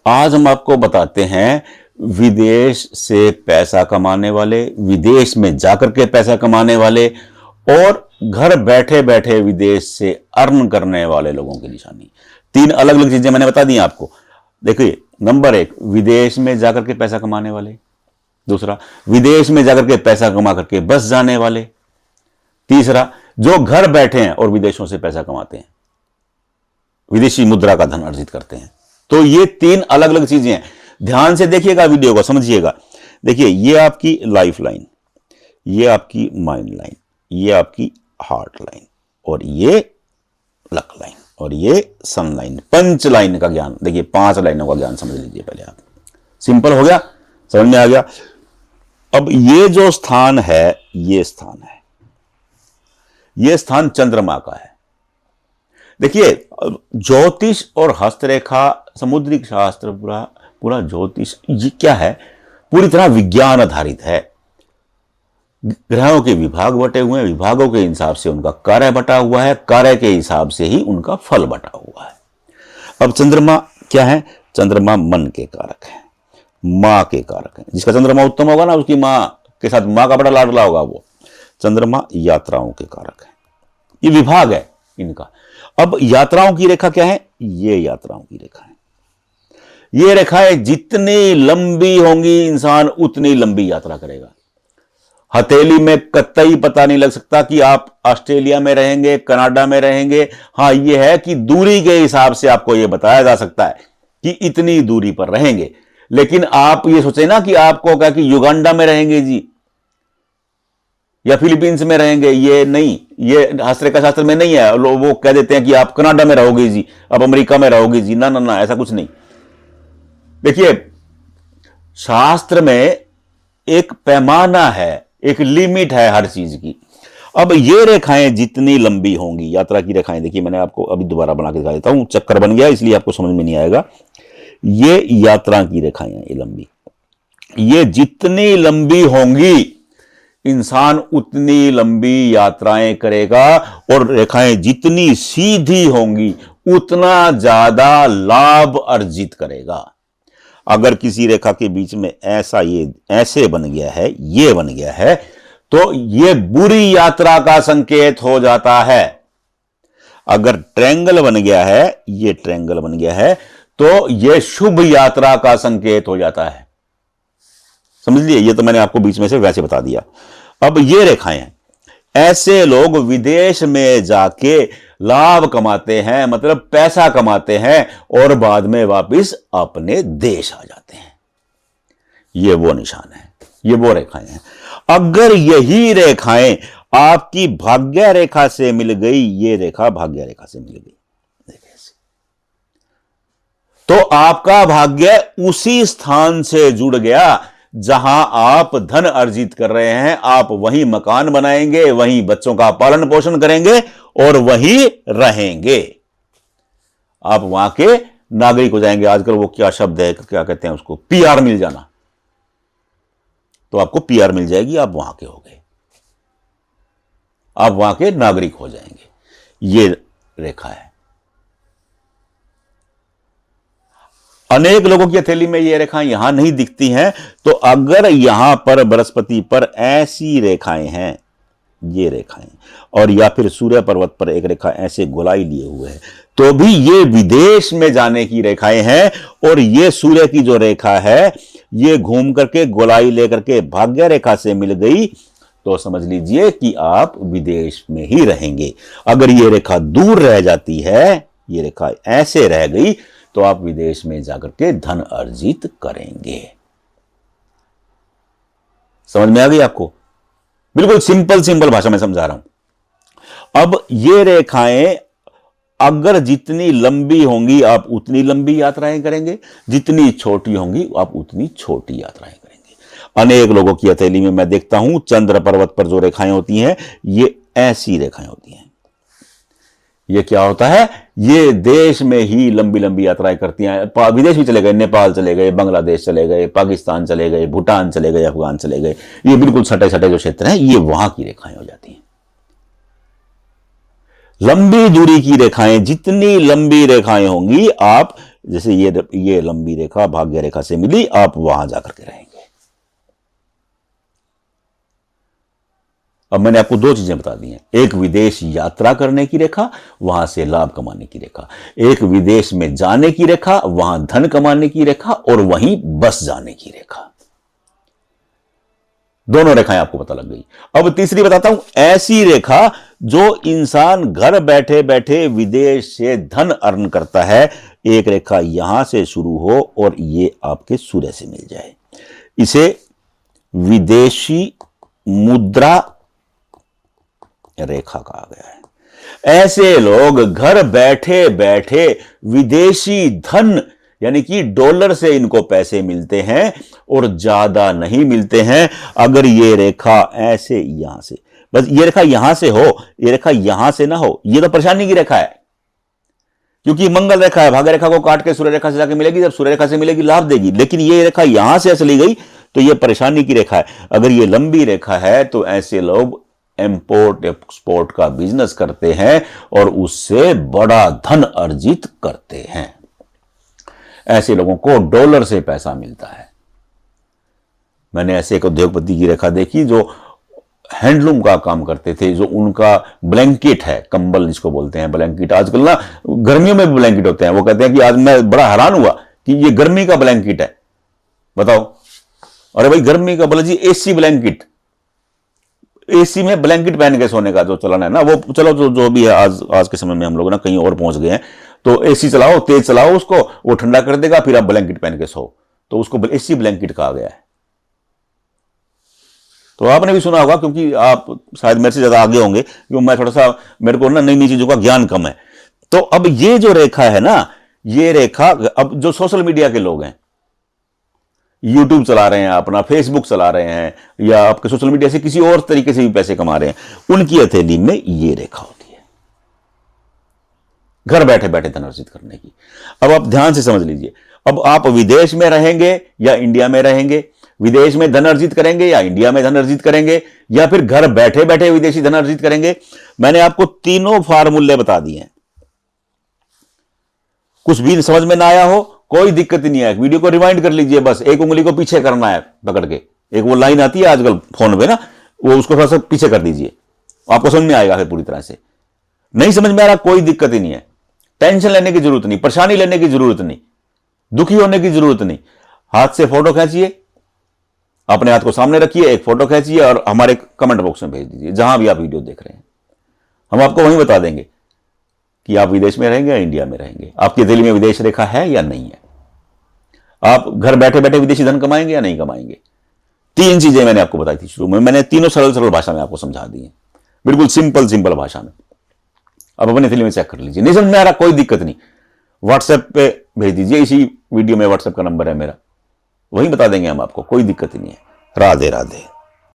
आज हम आपको बताते हैं विदेश से पैसा कमाने वाले, विदेश में जाकर के पैसा कमाने वाले और घर बैठे बैठे विदेश से अर्न करने वाले लोगों की निशानी। तीन अलग अलग चीजें मैंने बता दी आपको। देखिए, नंबर एक, विदेश में जाकर के पैसा कमाने वाले। दूसरा, विदेश में जाकर के पैसा कमा करके बस जाने वाले। तीसरा, जो घर बैठे हैं और विदेशों से पैसा कमाते हैं, विदेशी मुद्रा का धन अर्जित करते हैं। तो ये तीन अलग अलग चीजें हैं। ध्यान से देखिएगा, वीडियो को समझिएगा। देखिए, ये आपकी लाइफ लाइन, ये आपकी माइंड लाइन, ये आपकी हार्ट लाइन, और ये लक लाइन, और ये सन लाइन। पंच लाइन का ज्ञान। देखिए, 5 लाइनों का ज्ञान समझ लीजिए पहले आप। सिंपल हो गया, समझ में आ गया। अब ये जो स्थान है, ये स्थान है, ये स्थान चंद्रमा का है। देखिए, ज्योतिष और हस्तरेखा, समुद्रिक शास्त्र, पूरा ज्योतिष ये क्या है, पूरी तरह विज्ञान आधारित है। ग्रहों के विभाग बटे हुए हैं, विभागों के हिसाब से उनका कार्य बटा हुआ है, कार्य के हिसाब से ही उनका फल बटा हुआ है। अब चंद्रमा क्या है? चंद्रमा मन के कारक है, मां के कारक है। जिसका चंद्रमा उत्तम होगा ना, उसकी मां के साथ मां का बड़ा लाडला होगा वो। चंद्रमा यात्राओं के कारक है, ये विभाग है इनका। अब यात्राओं की रेखा क्या है? ये यात्राओं की रेखा है। ये रेखाएं जितनी लंबी होंगी, इंसान उतनी लंबी यात्रा करेगा। हथेली में कतई पता नहीं लग सकता कि आप ऑस्ट्रेलिया में रहेंगे, कनाडा में रहेंगे। हां, यह है कि दूरी के हिसाब से आपको यह बताया जा सकता है कि इतनी दूरी पर रहेंगे। लेकिन आप ये सोचे ना कि आपको क्या कि युगांडा में रहेंगे जी, या फिलीपींस में रहेंगे, ये नहीं, ये हस्तरेखा शास्त्र में नहीं है। वो कह देते हैं कि आप कनाडा में रहोगे जी, आप अमेरिका में रहोगे जी। ना ना ना, ऐसा कुछ नहीं। देखिए, शास्त्र में एक पैमाना है, एक लिमिट है हर चीज की। अब ये रेखाएं जितनी लंबी होंगी, यात्रा की रेखाएं, देखिए मैंने आपको अभी दोबारा बना के दिखा देता हूं, चक्कर बन गया इसलिए आपको समझ में नहीं आएगा। ये यात्रा की रेखाएं हैं, ये लंबी, ये जितनी लंबी होंगी, इंसान उतनी लंबी यात्राएं करेगा। और रेखाएं जितनी सीधी होंगी, उतना ज्यादा लाभ अर्जित करेगा। अगर किसी रेखा के बीच में ऐसा, ये ऐसे बन गया है, ये बन गया है, तो ये बुरी यात्रा का संकेत हो जाता है। अगर ट्रायंगल बन गया है, ये ट्रायंगल बन गया है, तो ये शुभ यात्रा का संकेत हो जाता है। समझ लिए? ये तो मैंने आपको बीच में से वैसे बता दिया। अब ये रेखाएं हैं, ऐसे लोग विदेश में जाके लाभ कमाते हैं, मतलब पैसा कमाते हैं, और बाद में वापस अपने देश आ जाते हैं। ये वो निशान है, ये वो रेखाएं हैं। अगर यही रेखाएं आपकी भाग्य रेखा से मिल गई, ये रेखा भाग्य रेखा से मिल गई, तो आपका भाग्य उसी स्थान से जुड़ गया जहां आप धन अर्जित कर रहे हैं। आप वहीं मकान बनाएंगे, वहीं बच्चों का पालन पोषण करेंगे और वहीं रहेंगे। आप वहां के नागरिक हो जाएंगे। आजकल वो क्या शब्द है, क्या कहते हैं उसको, पीआर मिल जाना। तो आपको पीआर मिल जाएगी, आप वहां के हो गए, आप वहां के नागरिक हो जाएंगे। ये रेखा है। अनेक लोगों की हथेली में ये रेखाएं यहां नहीं दिखती हैं, तो अगर यहां पर बृहस्पति पर ऐसी रेखाएं हैं, ये रेखाएं, और या फिर सूर्य पर्वत पर एक रेखा ऐसे गोलाई लिए हुए है, तो भी ये विदेश में जाने की रेखाएं हैं। और ये सूर्य की जो रेखा है, ये घूम करके गोलाई लेकर के भाग्य रेखा से मिल गई, तो समझ लीजिए कि आप विदेश में ही रहेंगे। अगर ये रेखा दूर रह जाती है, ये रेखा ऐसे रह गई, तो आप विदेश में जाकर के धन अर्जित करेंगे। समझ में आ गई आपको? बिल्कुल सिंपल भाषा में समझा रहा हूं। अब ये रेखाएं अगर जितनी लंबी होंगी, आप उतनी लंबी यात्राएं करेंगे, जितनी छोटी होंगी, आप उतनी छोटी यात्राएं करेंगे। अनेक लोगों की हथेली में मैं देखता हूं, चंद्र पर्वत पर जो रेखाएं होती हैं, ये ऐसी रेखाएं होती हैं। ये क्या होता है? ये देश में ही लंबी लंबी यात्राएं करती हैं। विदेश भी चले गए, नेपाल चले गए, बांग्लादेश चले गए, पाकिस्तान चले गए, भूटान चले गए, अफगान चले गए। ये बिल्कुल सटे सटे जो क्षेत्र हैं, ये वहां की रेखाएं हो जाती हैं। लंबी दूरी की रेखाएं, जितनी लंबी रेखाएं होंगी, आप जैसे ये लंबी रेखा भाग्य रेखा से मिली, आप वहां जाकर के रहेंगे। अब मैंने आपको दो चीजें बता दी हैं, एक विदेश यात्रा करने की रेखा, वहां से लाभ कमाने की रेखा, एक विदेश में जाने की रेखा, वहां धन कमाने की रेखा, और वहीं बस जाने की रेखा। दोनों रेखाएं आपको पता लग गई। अब तीसरी बताता हूं, ऐसी रेखा जो इंसान घर बैठे बैठे विदेश से धन अर्न करता है। एक रेखा यहां से शुरू हो और ये आपके सूर्य से मिल जाए, इसे विदेशी मुद्रा रेखा कहा गया है। ऐसे लोग घर बैठे बैठे विदेशी धन, यानी कि डॉलर से इनको पैसे मिलते हैं और ज्यादा नहीं मिलते हैं। अगर ये रेखा ऐसे यहां से, बस ये रेखा यहां से हो, ये रेखा यहां से ना हो, ये तो परेशानी की रेखा है, क्योंकि मंगल रेखा है, भाग्य रेखा को काट के सूर्य रेखा से जाके मिलेगी, जब सूर्य रेखा से मिलेगी लाभ देगी। लेकिन ये रेखा यहां से चली गई तो ये परेशानी की रेखा है। अगर ये लंबी रेखा है तो ऐसे लोग इंपोर्ट एक्सपोर्ट का बिजनेस करते हैं और उससे बड़ा धन अर्जित करते हैं। ऐसे लोगों को डॉलर से पैसा मिलता है। मैंने ऐसे एक उद्योगपति की रेखा देखी जो हैंडलूम का काम करते थे, जो उनका ब्लैंकेट है, कंबल जिसको बोलते हैं ब्लैंकेट, आजकल ना गर्मियों में भी ब्लैंकेट होते हैं, वो कहते हैं कि आज मैं बड़ा हैरान हुआ कि ये गर्मी का ब्लैंकेट है। बताओ, अरे भाई गर्मी का बोला जी, एसी ब्लैंकेट, एसी में ब्लैंकेट पहन के सोने का जो चलन है ना, वो चलो जो भी है, आज के समय में हम लोग ना कहीं और पहुंच गए हैं, तो एसी चलाओ, तेज चलाओ उसको, वो ठंडा कर देगा, फिर आप ब्लैंकेट पहन के सो, तो उसको एसी ब्लैंकेट कहा गया है। तो आपने भी सुना होगा, क्योंकि आप शायद मेरे से ज्यादा आगे होंगे, क्योंकि मैं थोड़ा सा, मेरे को ना नई नई चीजों का ज्ञान कम है। तो अब ये जो रेखा है ना, ये रेखा, अब जो सोशल मीडिया के लोग हैं, यूट्यूब चला रहे हैं, अपना फेसबुक चला रहे हैं, या आपके सोशल मीडिया से किसी और तरीके से भी पैसे कमा रहे हैं, उनकी हथेली में ये रेखा होती है, घर बैठे बैठे धन अर्जित करने की। अब आप ध्यान से समझ लीजिए, अब आप विदेश में रहेंगे या इंडिया में रहेंगे, विदेश में धन अर्जित करेंगे या इंडिया में धन अर्जित करेंगे, या फिर घर बैठे बैठे विदेशी धन अर्जित करेंगे। मैंने आपको तीनों फार्मूले बता दिए हैं। कुछ भी समझ में ना आया हो, कोई दिक्कत नहीं है, वीडियो को रिवाइंड कर लीजिए, बस एक उंगली को पीछे करना है पकड़ के, एक वो लाइन आती है आजकल फोन पे ना, वो उसको थोड़ा सा पीछे कर दीजिए, आपको समझ में आएगा फिर पूरी तरह से। नहीं समझ में आ रहा, कोई दिक्कत ही नहीं है, टेंशन लेने की जरूरत नहीं, परेशानी लेने की जरूरत नहीं, दुखी होने की जरूरत नहीं। हाथ से फोटो खींचिए, अपने हाथ को सामने रखिए, एक फोटो खींचिए और हमारे कमेंट बॉक्स में भेज दीजिए, जहां भी आप वीडियो देख रहे हैं, हम आपको वहीं बता देंगे कि आप विदेश में रहेंगे या इंडिया में रहेंगे, आपकी दिल में विदेश रेखा है या नहीं है, आप घर बैठे बैठे विदेशी धन कमाएंगे या नहीं कमाएंगे। तीन चीजें मैंने आपको बताई थी शुरू में, मैंने तीनों सरल सरल भाषा में आपको समझा दी है, बिल्कुल सिंपल भाषा में। अब अपने दिल में चेक कर लीजिए, नहीं समझ में आ रहा, कोई दिक्कत नहीं, व्हाट्सएप पे भेज दीजिए, इसी वीडियो में व्हाट्सएप का नंबर है मेरा, वहीं बता देंगे हम आपको, कोई दिक्कत ही नहीं है। राधे राधे।